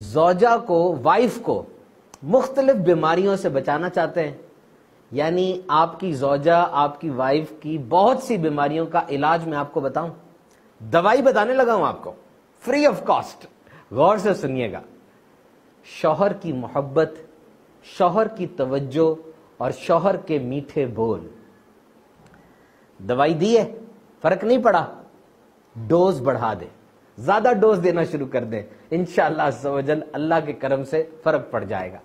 زوجہ کو وائف کو مختلف بیماریوں سے بچانا چاہتے ہیں، یعنی آپ کی زوجہ آپ کی وائف کی بہت سی بیماریوں کا علاج میں آپ کو بتاؤں، دوائی بتانے لگا ہوں آپ کو فری آف کاسٹ. غور سے سنیے گا. شوہر کی محبت، شوہر کی توجہ اور شوہر کے میٹھے بول. دوائی دی ہے، فرق نہیں پڑا، ڈوز بڑھا دے، زیادہ ڈوز دینا شروع کر دیں، انشاءاللہ عز و جل اللہ کے کرم سے فرق پڑ جائے گا.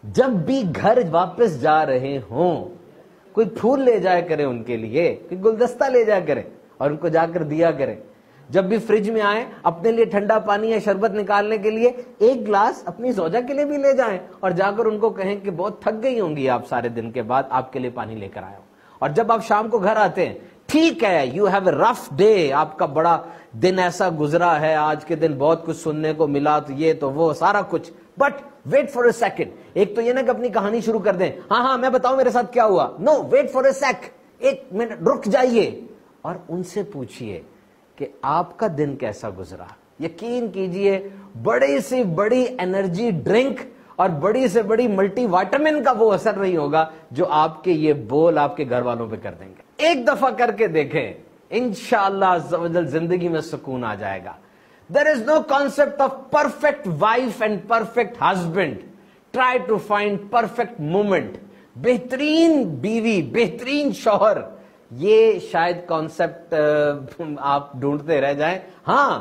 جب بھی گھر واپس جا رہے ہوں کوئی پھول لے جایا کریں ان کے لیے، کوئی گلدستہ لے جایا کریں اور ان کو جا کر دیا کریں. جب بھی فریج میں آئیں اپنے لیے ٹھنڈا پانی یا شربت نکالنے کے لیے ایک گلاس اپنی زوجہ کے لیے بھی لے جائیں اور جا کر ان کو کہیں کہ بہت تھک گئی ہوں گی آپ سارے دن کے بعد، آپ کے لیے پانی لے کر آیا ہوں. اور جب آپ شام کو گھر آتے ہیں، ٹھیک ہے you have a rough day, آپ کا بڑا دن ایسا گزرا ہے، آج کے دن بہت کچھ سننے کو ملا، تو یہ تو وہ سارا کچھ، but wait for a second. ایک تو یہ نا کہ اپنی کہانی شروع کر دیں، ہاں میں بتاؤں میرے ساتھ کیا ہوا. نو، ویٹ فار اے سیک، ایک منٹ رک جائیے اور ان سے پوچھئے کہ آپ کا دن کیسا گزرا. یقین کیجئے بڑی سے بڑی انرجی ڈرنک اور بڑی سے بڑی ملٹی وائٹامن کا وہ اثر نہیں ہوگا جو آپ کے یہ بول آپ کے گھر والوں پہ کر دیں گے. ایک دفعہ کر کے دیکھیں، انشاءاللہ عز و جل زندگی میں سکون آ جائے گا. There is no concept of perfect wife and perfect husband. Try to find perfect moment. بہترین بیوی، بہترین شوہر، یہ شاید کانسیپٹ آپ ڈھونڈتے رہ جائیں. ہاں،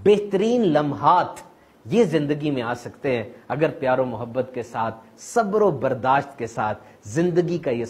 بہترین لمحات یہ زندگی میں آ سکتے ہیں اگر پیار و محبت کے ساتھ، صبر و برداشت کے ساتھ زندگی کا یہ